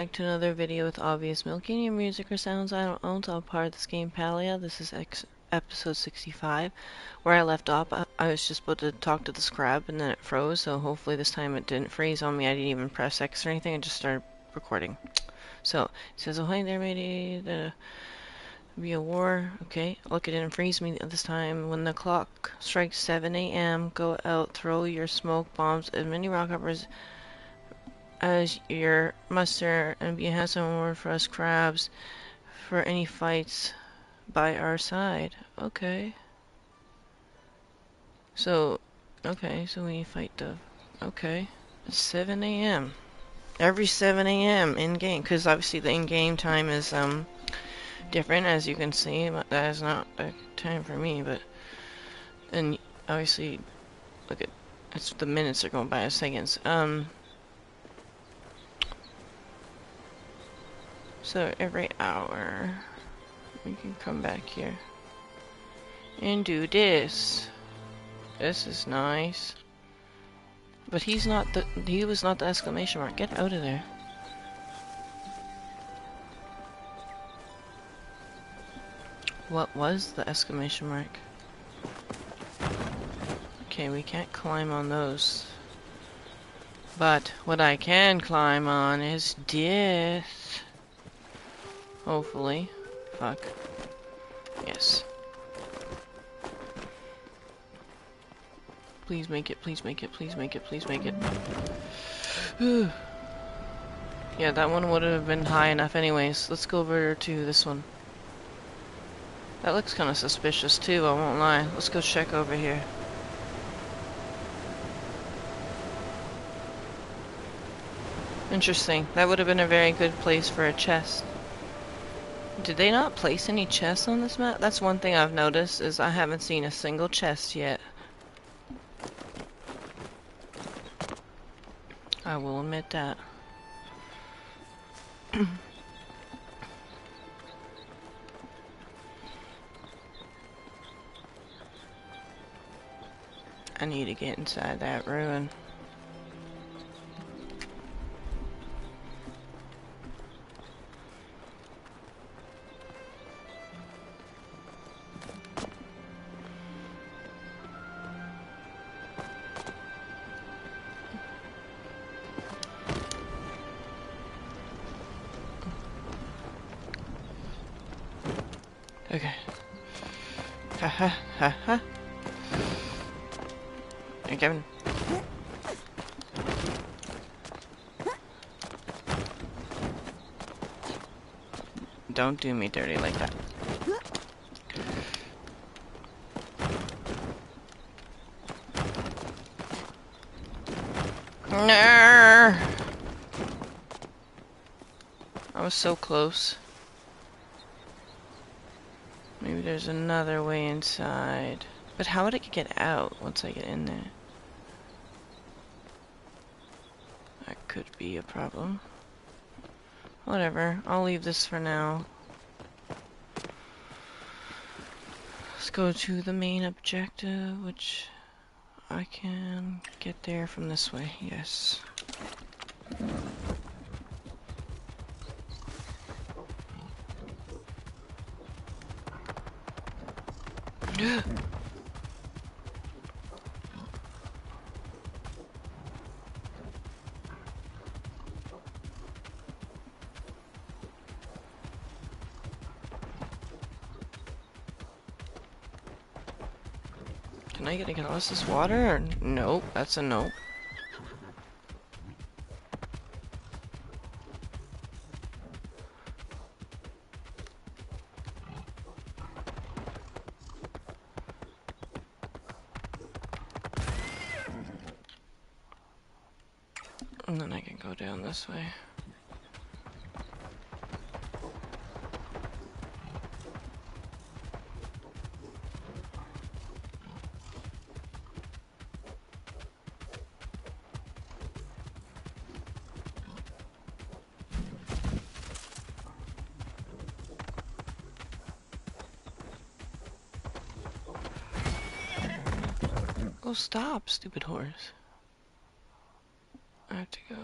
Back to another video with obvious milking. Your music or sounds I don't own, so I'm part of this game Palia. This is episode 65. Where I left off, I was just about to talk to the scrap and then it froze, so hopefully this time it didn't freeze on me. I didn't even press X or anything, I just started recording. So, it says, oh hey there matey, be a war. Okay, look, it didn't freeze me this time. When the clock strikes 7 a.m., go out, throw your smoke bombs, as many rock hoppers as your muster, and be a handsome word for us crabs for any fights by our side. Okay. So we fight the... Okay. It's 7 a.m. Every 7 a.m. in-game, because obviously the in-game time is, different, as you can see. But that is not the time for me, but... And obviously, look at... It's the minutes are going by as seconds. So every hour, we can come back here and do this. This is nice. But he was not the exclamation mark. Get out of there. What was the exclamation mark? Okay, we can't climb on those. But what I can climb on is death. Hopefully. Fuck. Yes. Please make it, please make it, please make it, please make it. Yeah, that one would have been high enough anyways. Let's go over to this one. That looks kind of suspicious too, I won't lie. Let's go check over here. Interesting. That would have been a very good place for a chest. Did they not place any chests on this map? That's one thing I've noticed, is I haven't seen a single chest yet. I will admit that. I need to get inside that ruin. Okay. Ha ha ha ha. Hey, Kevin. Don't do me dirty like that. No! I was so close. Maybe there's another way inside. But how would I get out once I get in there? That could be a problem. Whatever, I'll leave this for now. Let's go to the main objective, which I can get there from this way, yes. Can I get across this water? Or nope, that's a nope. And then I can go down this way. Oh, stop, stupid horse. I have to go.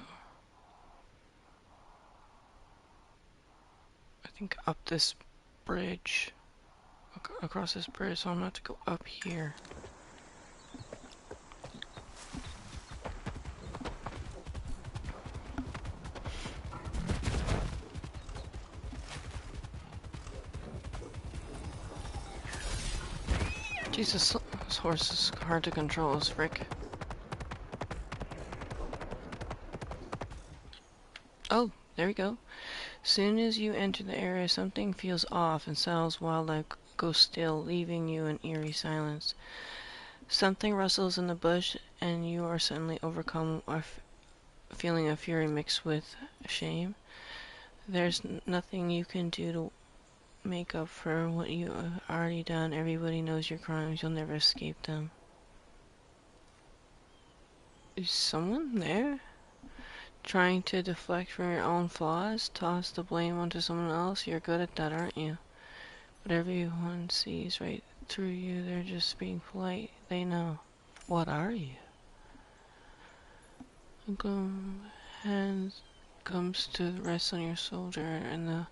think up this bridge. Across this bridge, so I'm gonna have to go up here. Jesus, this horse is hard to control as frick. Oh, there we go. Soon as you enter the area, something feels off and sounds wildlife go still, leaving you in eerie silence. Something rustles in the bush, and you are suddenly overcome by a feeling of fury mixed with shame. There's nothing you can do to make up for what you have already done. Everybody knows your crimes. You'll never escape them. Is someone there? Trying to deflect from your own flaws? Toss the blame onto someone else? You're good at that, aren't you? But everyone sees right through you. They're just being polite. They know. What are you? A hand comes to rest on your shoulder, and the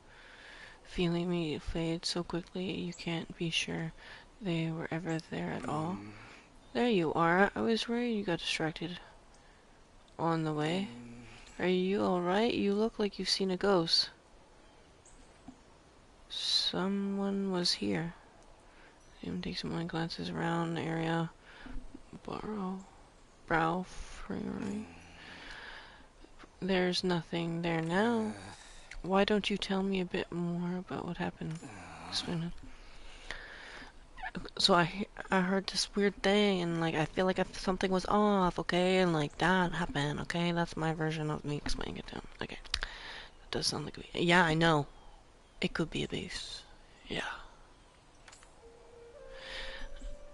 feeling immediately fades so quickly you can't be sure they were ever there at all. There you are. I was worried you got distracted on the way. Are you alright? You look like you've seen a ghost. Someone was here. Tim takes some mind glances around the area. Brow free. There's nothing there now. Why don't you tell me a bit more about what happened? Explain it. So I heard this weird thing, and like I feel like something was off, okay, and like that happened, okay. That's my version of me explaining it to him. Okay, that does sound like a... Yeah, I know. It could be a beast. Yeah.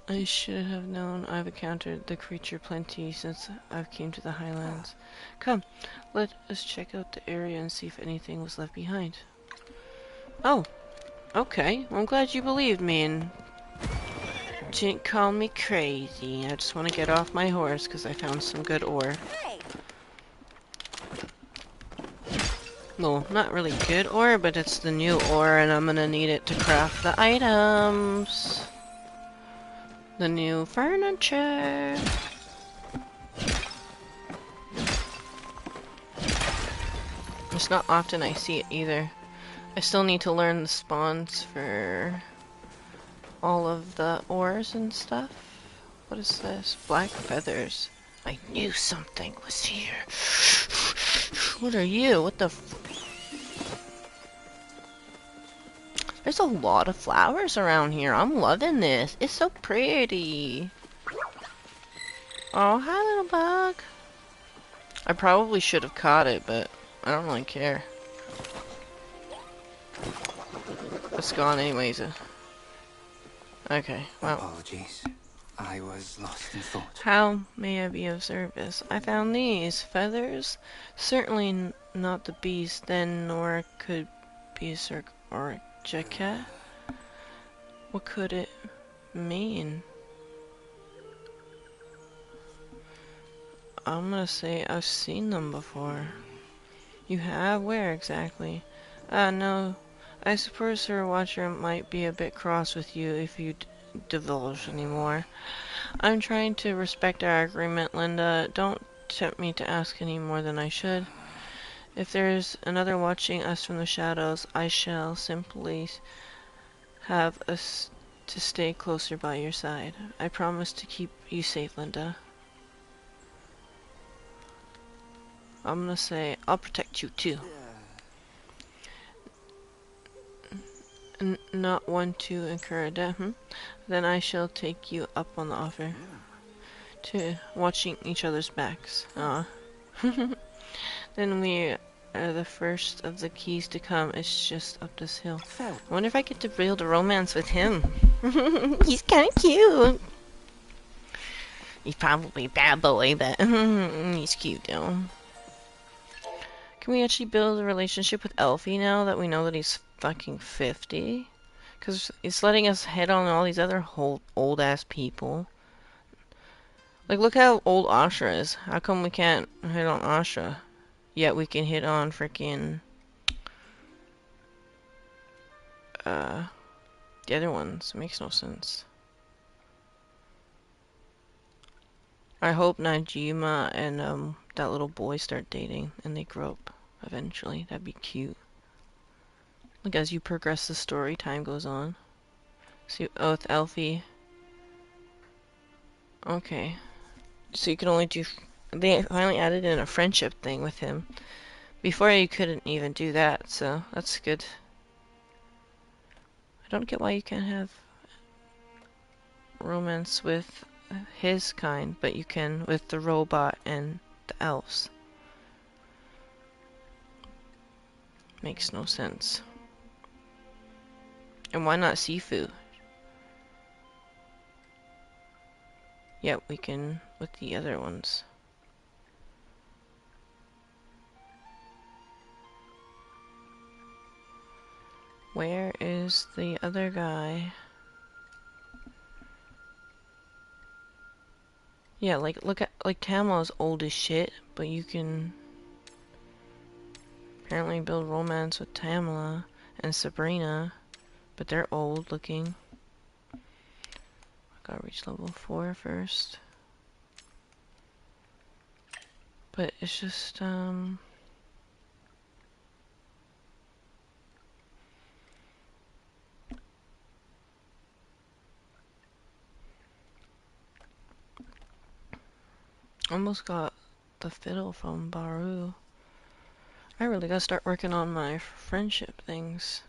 I should have known. I've encountered the creature plenty since I've came to the Highlands. Come, let us check out the area and see if anything was left behind. Oh, okay. Well, I'm glad you believed me and didn't call me crazy. I just want to get off my horse because I found some good ore. Well, not really good ore, but it's the new ore and I'm gonna need it to craft the items. The new furniture. It's not often I see it either. I still need to learn the spawns for all of the ores and stuff. What is this? Black feathers. I knew something was here. What are you? What the f... There's a lot of flowers around here. I'm loving this. It's so pretty. Oh, hi little bug. I probably should have caught it, but I don't really care. It's gone anyways. Okay, well. Apologies. I was lost in thought. How may I be of service? I found these feathers. Certainly not the beast, then, nor could be a circ or a jacket. What could it mean? I'm gonna say I've seen them before. You have? Where exactly? No. I suppose Sir Watcher might be a bit cross with you if you divulge anymore. I'm trying to respect our agreement, Linda. Don't tempt me to ask any more than I should. If there's another watching us from the shadows, I shall simply have us to stay closer by your side. I promise to keep you safe, Linda. I'm gonna say, I'll protect you too. Not one to incur a debt, Then I shall take you up on the offer. To watching each other's backs. Then we are the first of the keys to come. It's just up this hill. I wonder if I get to build a romance with him. He's kind of cute. He's probably a bad boy, but he's cute though. Can we actually build a relationship with Elfie now that we know that he's fucking 50? Because it's letting us hit on all these other old ass people. Like, look how old Asha is. How come we can't hit on Asha? Yet we can hit on freaking the other ones. It makes no sense. I hope Najima and that little boy start dating and they grow up eventually. That'd be cute. Like as you progress the story, time goes on. See, oh, with Elfie. Okay. So you can only do. They finally added in a friendship thing with him. Before you couldn't even do that, so that's good. I don't get why you can't have romance with his kind, but you can with the robot and the elves. Makes no sense. And why not Sifu? Yep, we can with the other ones. Where is the other guy? Yeah, like look at like Tamla's old as shit, but you can apparently build romance with Tamla and Sabrina, but they're old looking. I gotta reach level 4 first. But it's just almost got the fiddle from Baru. I really gotta start working on my friendship things.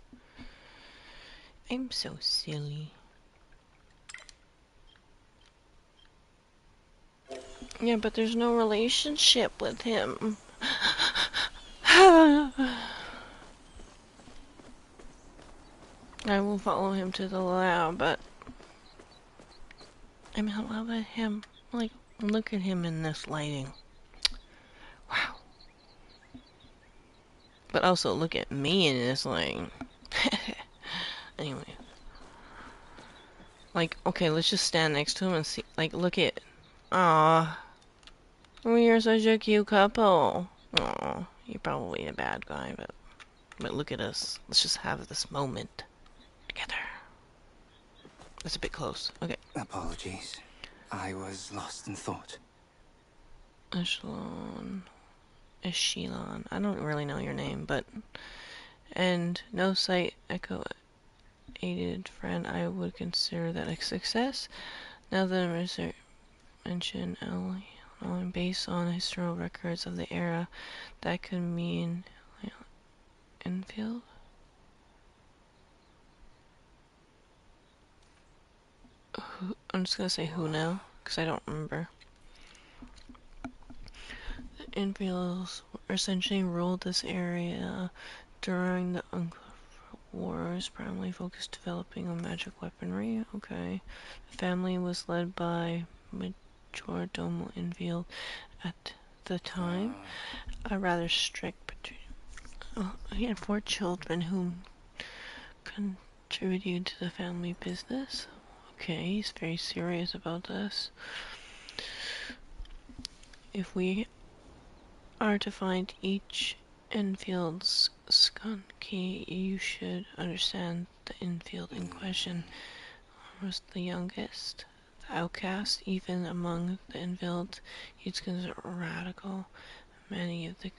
I'm so silly. Yeah, but there's no relationship with him. I will follow him to the lab, but I'm in love with him. Like, look at him in this lighting. Wow. But also look at me in this lighting. Anyway. Like, okay, let's just stand next to him and see. Like, look at. Aw. We are such a cute couple. Aw. You're probably a bad guy, but look at us. Let's just have this moment together. That's a bit close. Okay. Apologies. I was lost in thought. Echelon. Echelon. I don't really know your name, but. And no sight echo aided friend. I would consider that a success. Now that research mention based on historical records of the era, that could mean Enfield. I'm just gonna say who now, because I don't remember. The Enfields essentially ruled this area during the Wars, primarily focused developing on magic weaponry. Okay. The family was led by Majordomo Enfield at the time. A rather strict. He had 4 children who contributed to the family business. Okay, he's very serious about this. If we are to find each Enfield's skunk key, you should understand the Enfield in question was the youngest, the outcast, even among the Enfields. He's considered radical. Many of the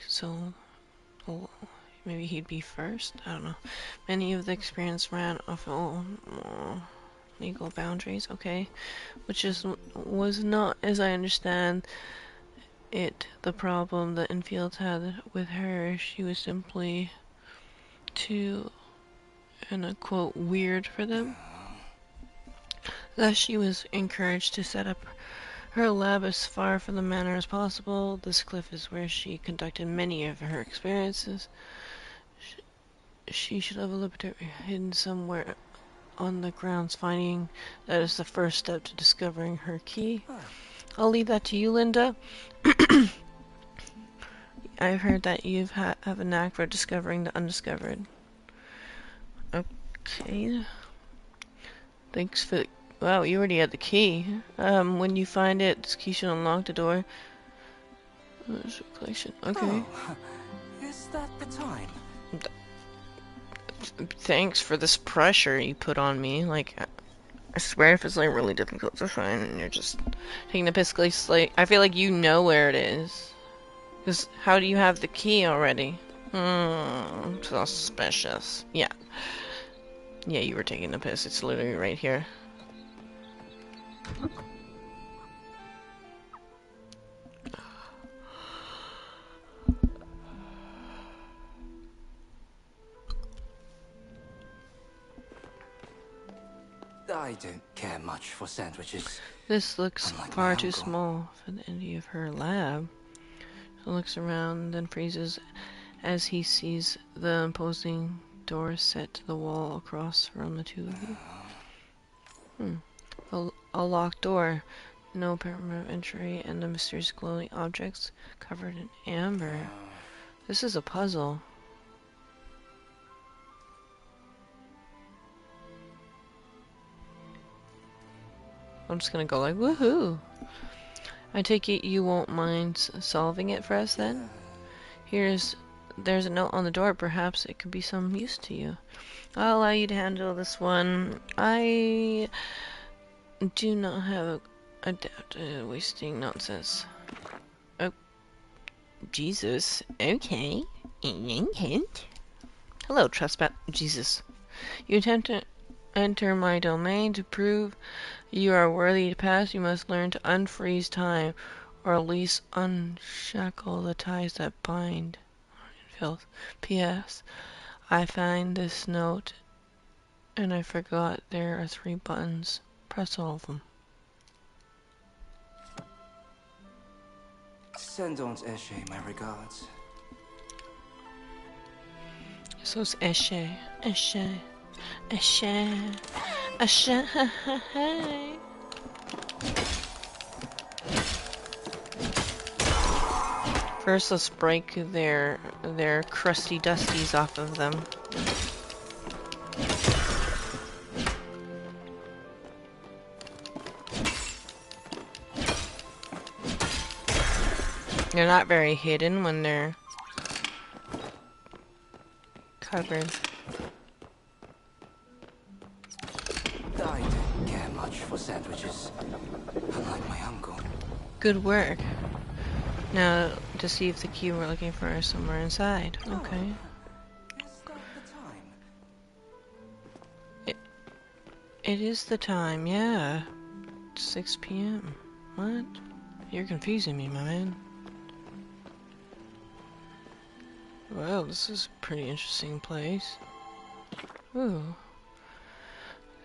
maybe he'd be first. I don't know. Many of the experience ran off legal boundaries. Okay, which was not, as I understand it, the problem that Enfield had with her. She was simply too, and I quote, weird for them. Thus she was encouraged to set up her lab as far from the manor as possible. This cliff is where she conducted many of her experiences. She should have a laboratory hidden somewhere on the grounds. Finding that is the first step to discovering her key. I'll leave that to you, Linda. I've heard that you have a knack for discovering the undiscovered. Okay. Thanks for... Wow, you already had the key. When you find it, this key should unlock the door. Collection. Okay. Oh, is that the time? Thanks for this pressure you put on me. Like, I swear if it's like really difficult to find and you're just taking the piss, like, I feel like you know where it is. Because how do you have the key already? So suspicious. Yeah. Yeah, you were taking the piss. It's literally right here. I don't care much for sandwiches. This looks Unlike my far too uncle. small for the entry of her lab. She looks around, then freezes as he sees the imposing door set to the wall across from the two of you. A locked door. No apparent entry, and the mysterious glowing objects covered in amber. This is a puzzle. I'm just gonna go like, woohoo! I take it you won't mind solving it for us then? There's a note on the door. Perhaps it could be some use to you. I'll allow you to handle this one. I do not have a doubt. Wasting nonsense. Oh, Jesus. Okay. Hello, trespass. Jesus. You attempt to enter my domain. To prove you are worthy to pass, you must learn to unfreeze time, or at least unshackle the ties that bind. Filth. P.S. I find this note, and I forgot there are 3 buttons. Press all of them. Send Aunt Eshe my regards. So it's Eshe. Eshe. Eshe. Eshe. First, let's break their crusty dusties off of them. They're not very hidden when they're covered. I don't care much for sandwiches. Unlike my uncle. Good work. Now, to see if the key we're looking for is somewhere inside. Okay. Is that the time? It is the time, yeah. 6 p.m. What? You're confusing me, my man. Well, this is a pretty interesting place. Ooh.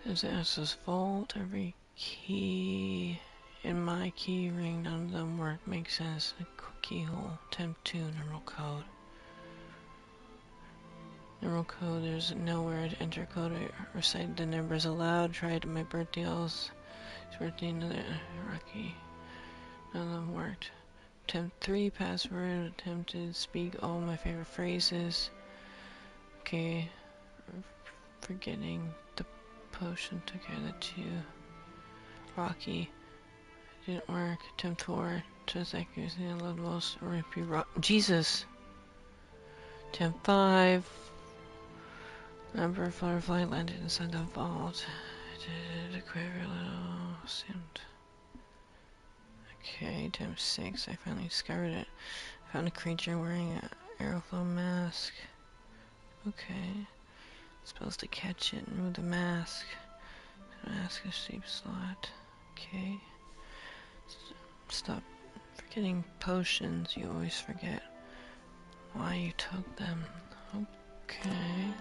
There's the access vault. Every key in my key ring, none of them work. Makes sense. A keyhole. Temp 2, numeral code. Numeral code, there's nowhere to enter code. I recite the numbers aloud. Tried my birthday else. It's birthday, another Rocky. None of them worked. Attempt 3, password. Attempted speak all my favorite phrases. Okay. Forgetting the potion took care of the 2. Rocky. Didn't work. Attempt 4. Just accuracy. I love most. Repeat rock. Jesus! Attempt 5. Number of butterfly landed inside the vault. Did a quiver little seemed. Okay, attempt 6. I finally discovered it. Found a creature wearing an aeroflow mask. Okay. Supposed to catch it and remove the mask. Mask a shape slot. Okay. Stop forgetting potions. You always forget why you took them. Okay.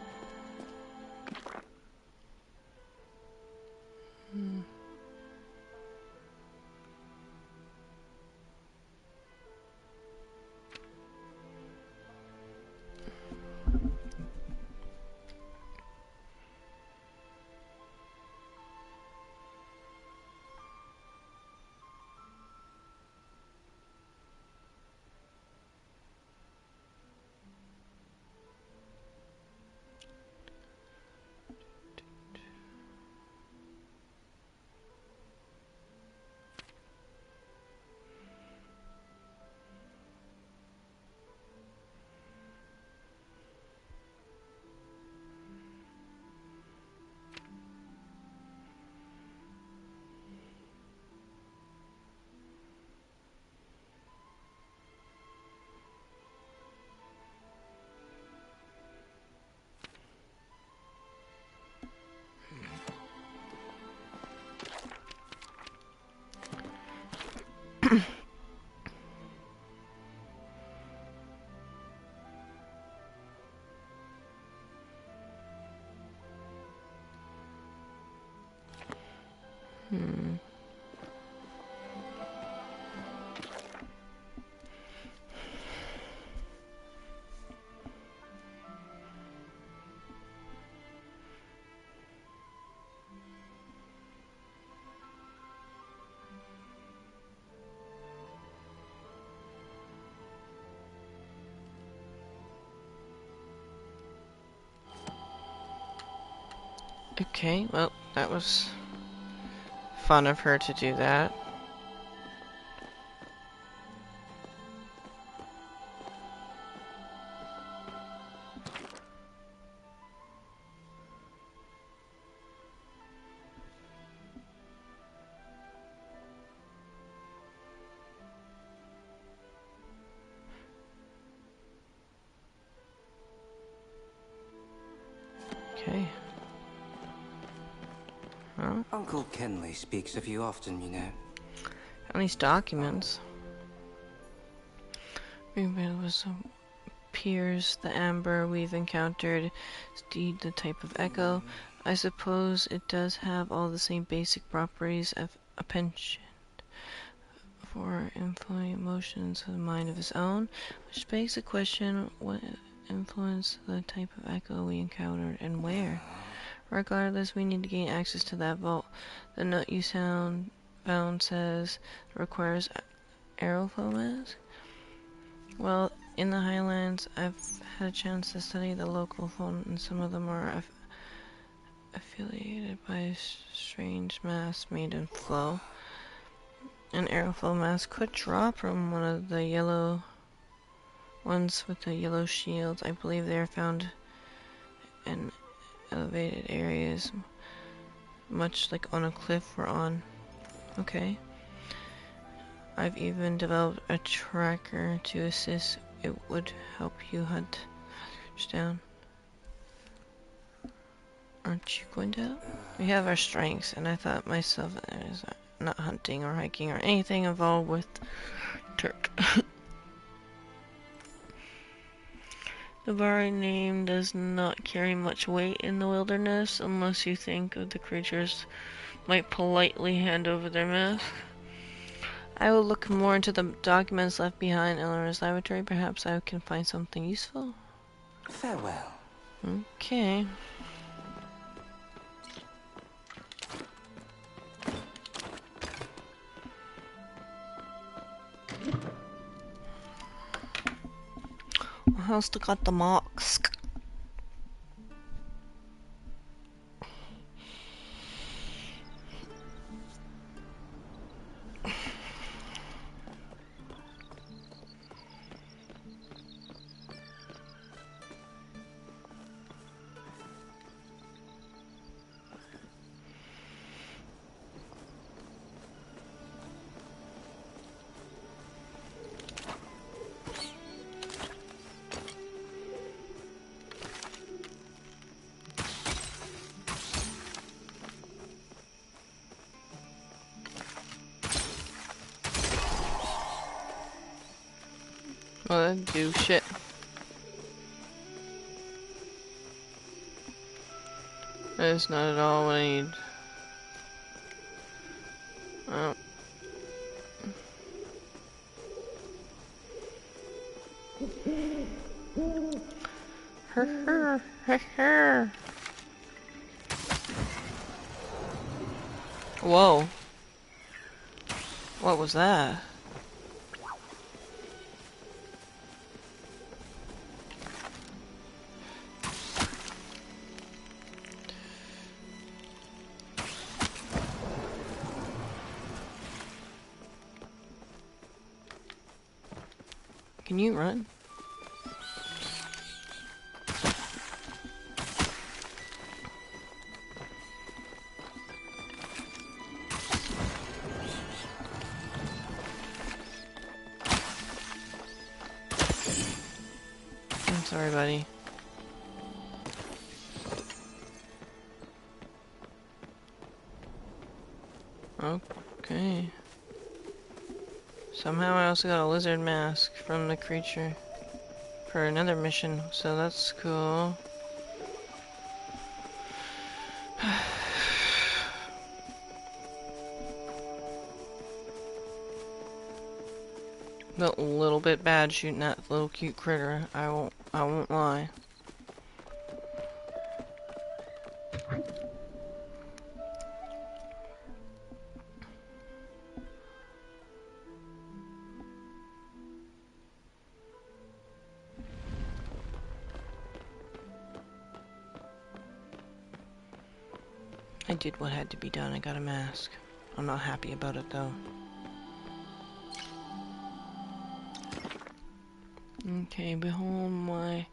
Hmm. Okay, well, that was fun of her to do that. Okay. Well, Uncle Kenley speaks of you often, you know. at least documents. Maybe it was appears the amber we've encountered is indeed the type of echo. I suppose it does have all the same basic properties of a penchant for influencing emotions of a mind of its own, which begs the question what influenced the type of echo we encountered and where. Regardless, we need to gain access to that vault. The note you found says it requires aeroflow mask. Well, in the Highlands, I've had a chance to study the local fauna, and some of them are affiliated by a strange mass made in flow. An aeroflow mask could drop from one of the yellow ones with the yellow shields. I believe they are found in elevated areas, much like on a cliff we're on. Okay. I've even developed a tracker to assist. It would help you hunt down. Aren't you going to help? We have our strengths, and I thought myself as not hunting or hiking or anything involved with Turk. The very name does not carry much weight in the wilderness unless you think of the creatures might politely hand over their mask. I will look more into the documents left behind in Eleanor's laboratory. Perhaps I can find something useful. Farewell. Okay. I still got the mask. Well, that do shit. That is not at all what I need. Oh. Whoa. What was that? Can you run? I'm sorry, buddy. Okay. Somehow I also got a lizard mask from the creature for another mission, so that's cool. A little bit bad shooting that little cute critter. I won't lie. I did what had to be done. I got a mask. I'm not happy about it though. Okay, behold, my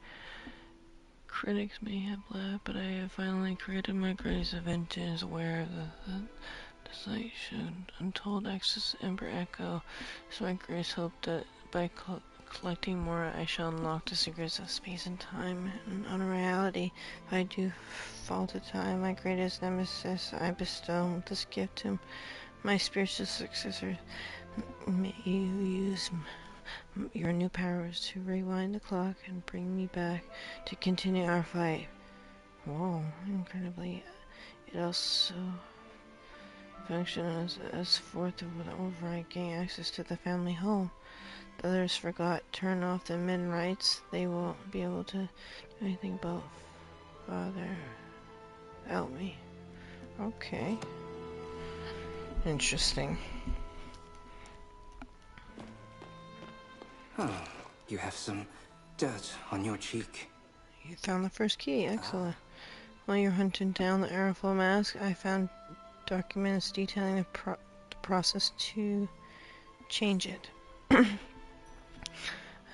critics may have laughed, but I have finally created my greatest invention, is aware of the site showed untold access to Ember Echo. So my greatest hope that by collecting more I shall unlock the secrets of space and time and unreality. If I do fall to time, my greatest nemesis, I bestow this gift to my spiritual successor. May you use your new powers to rewind the clock and bring me back to continue our fight. Whoa, incredibly. It also functions as fourth of the override, gain access to the family home. The others forgot. Turn off the men rights. They won't be able to do anything about father. Help me. Okay. Interesting. Oh, you have some dirt on your cheek. You found the first key. Excellent. While you're hunting down the Aeroflow mask, I found documents detailing the process to change it.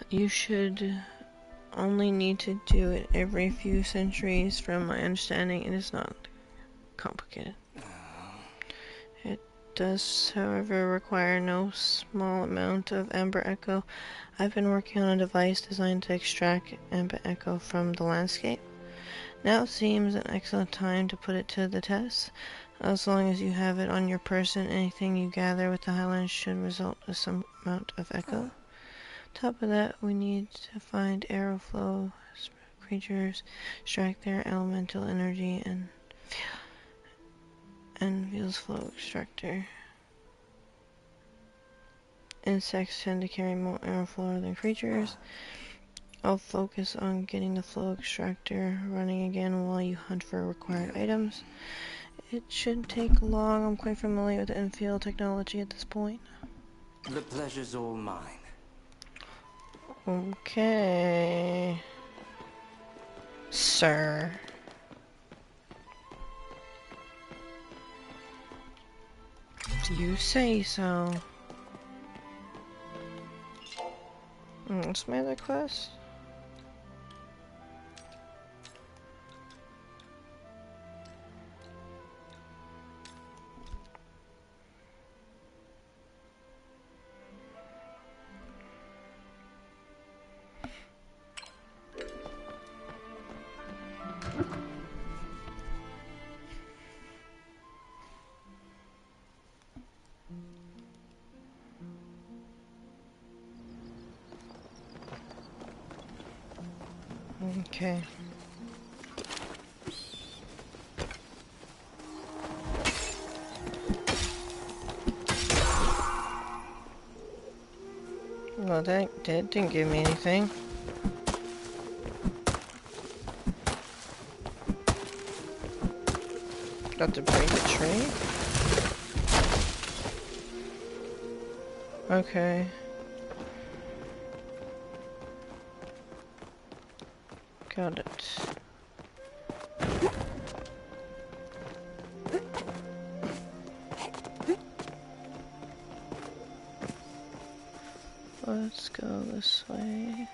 You should only need to do it every few centuries. From my understanding, it is not complicated. It does, however, require no small amount of Amber Echo. I've been working on a device designed to extract Amber Echo from the landscape. Now seems an excellent time to put it to the test. As long as you have it on your person, anything you gather with the Highlands should result in some amount of echo. Top of that, we need to find Aeroflow creatures, extract their elemental energy, and Veil's flow extractor. Insects tend to carry more aeroflow than creatures. I'll focus on getting the flow extractor running again while you hunt for required items. It shouldn't take long. I'm quite familiar with the infield technology at this point. The pleasure's all mine. Okay, sir. You say so. What's my other quest? Okay. Well, that didn't give me anything. Got to break a tree? Okay. Got it. Let's go this way.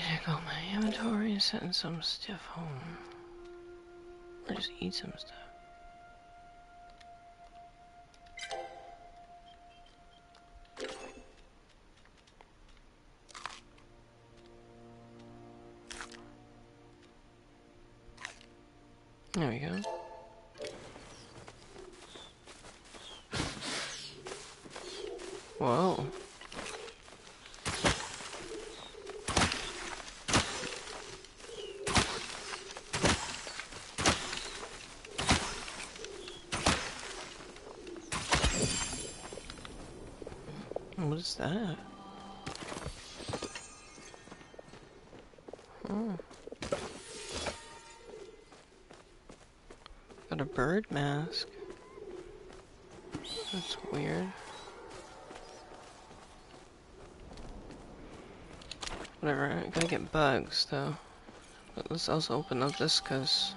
check out my inventory and send some stuff home. Or just eat some stuff. There we go. Whoa. What is that? Oh. Got a bird mask. That's weird. Whatever, I gotta get bugs though. But let's also open up this cause...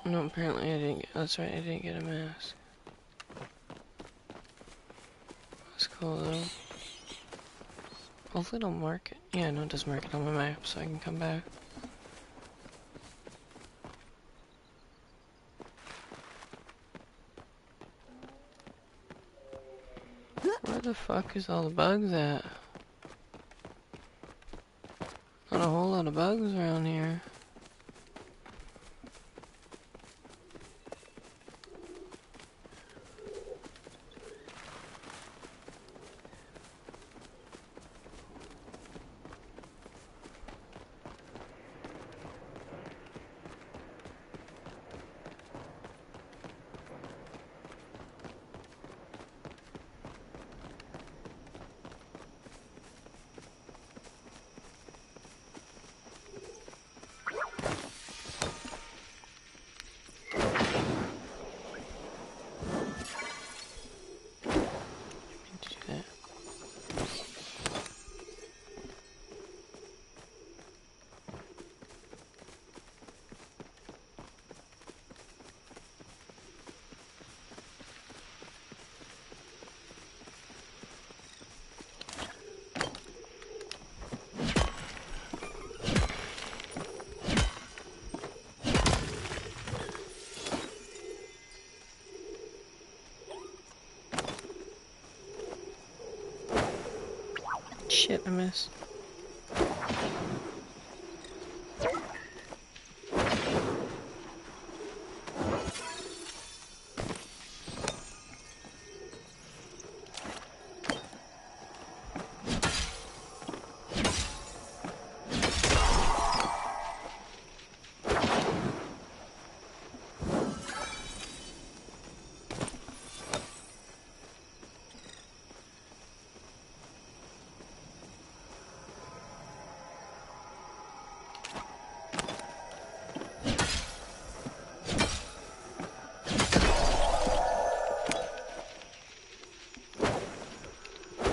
No, apparently I didn't get... That's right, I didn't get a mask. That's cool though. Hopefully it'll mark it. Yeah, no, it does mark it on my map so I can come back. Where the fuck is all the bugs at? Not a whole lot of bugs around here. Shit, I missed.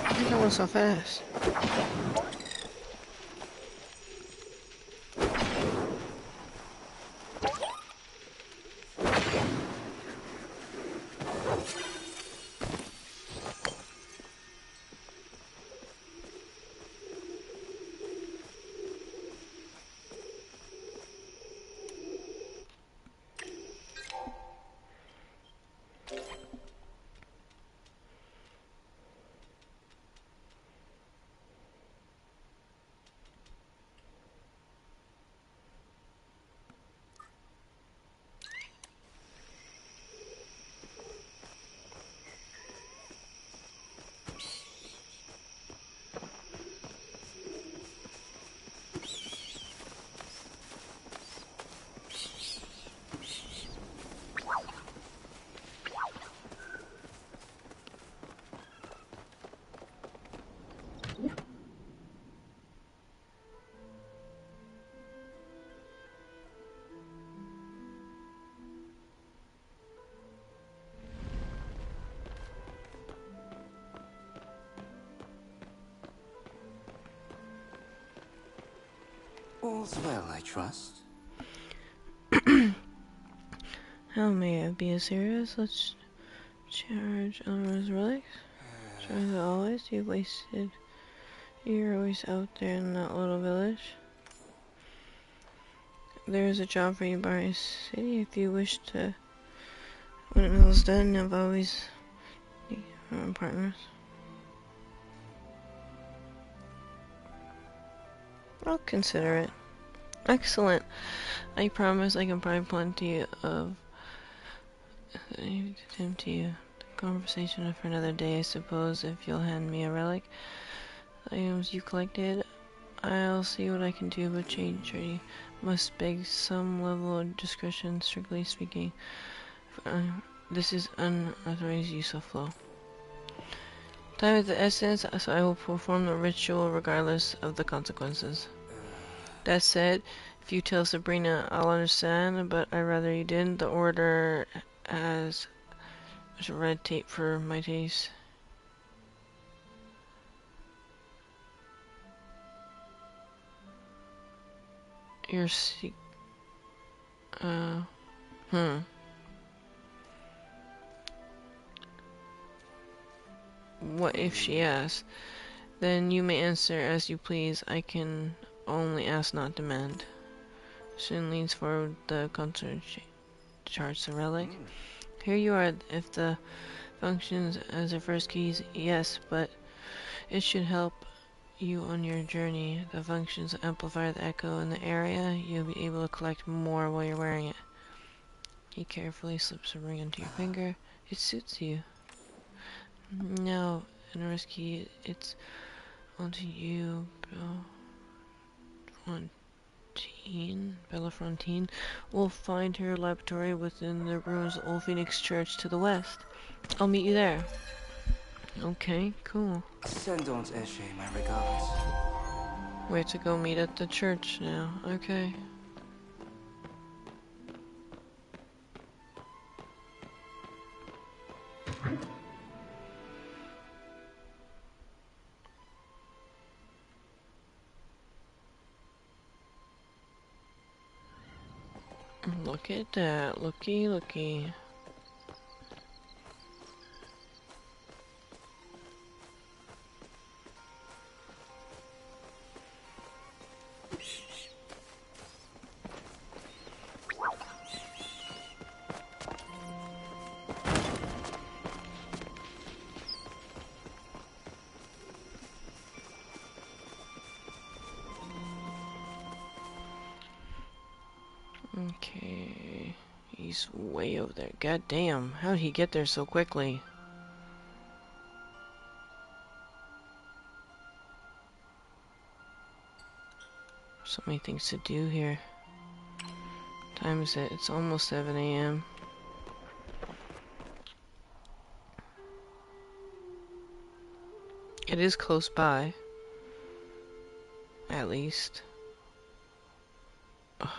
Why are you going so fast? All's well, I trust. How may I be serious? Let's charge Elmer's relics. Try as always, you wasted You're always out there in that little village. There's a job for you by a city if you wish to. When it all's done, I've always partners. I'll consider it. Excellent. I promise I can find plenty of time to you. The conversation for another day, I suppose, if you'll hand me a relic. Items you collected, I'll see what I can do, but change must beg some level of discretion, strictly speaking. This is unauthorized use of flow. Time is the essence, so I will perform the ritual regardless of the consequences. That said, if you tell Sabrina, I'll understand, but I'd rather you didn't. The order has red tape for my taste. Your What if she asks? Then you may answer as you please. I can only ask, not demand. Shin leans forward the concert charts the relic. Here you are. If the functions as the first keys, yes, but it should help you on your journey. The functions amplify the echo in the area. You'll be able to collect more while you're wearing it. He carefully slips a ring into your finger. It suits you. Now, in a risky, it's onto you, Belafontaine. We'll find her laboratory within the ruins of Old Phoenix Church to the west. I'll meet you there. Okay, cool. Send Aunt Eshe my regards. We have to go meet at the church now. Okay. Look at that. Looky, looky. Okay, he's way over there. God damn, how'd he get there so quickly? So many things to do here. Time is it? It's almost 7 a.m. It is close by. At least. Ugh.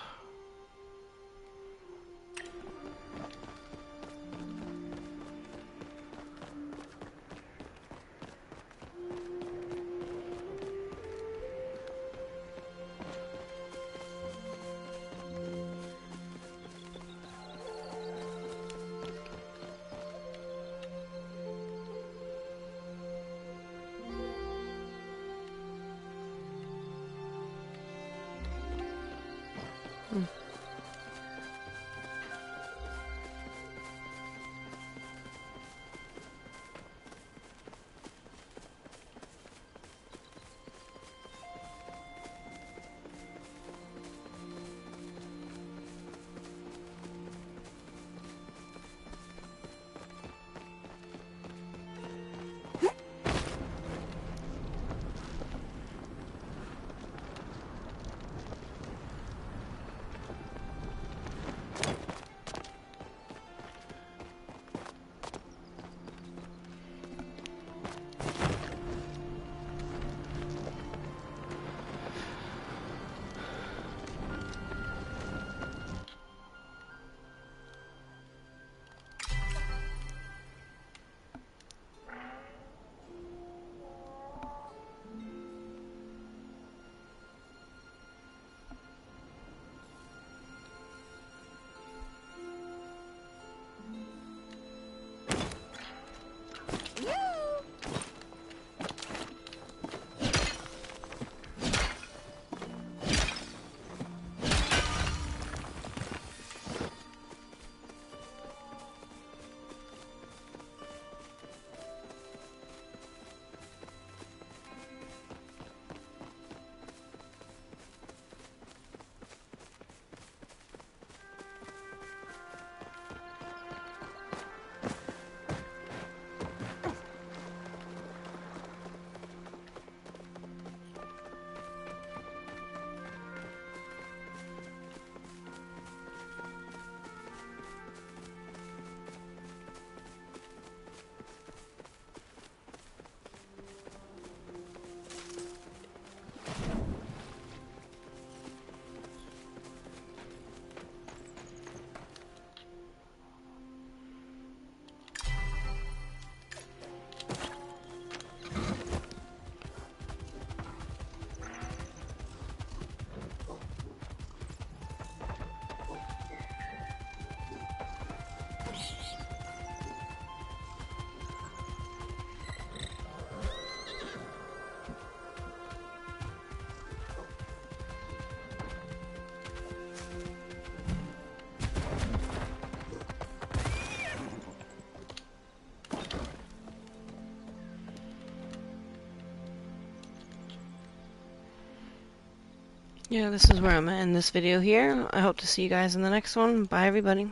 Yeah, this is where I'm at in this video here. I hope to see you guys in the next one. Bye, everybody.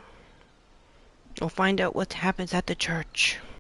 We'll find out what happens at the church.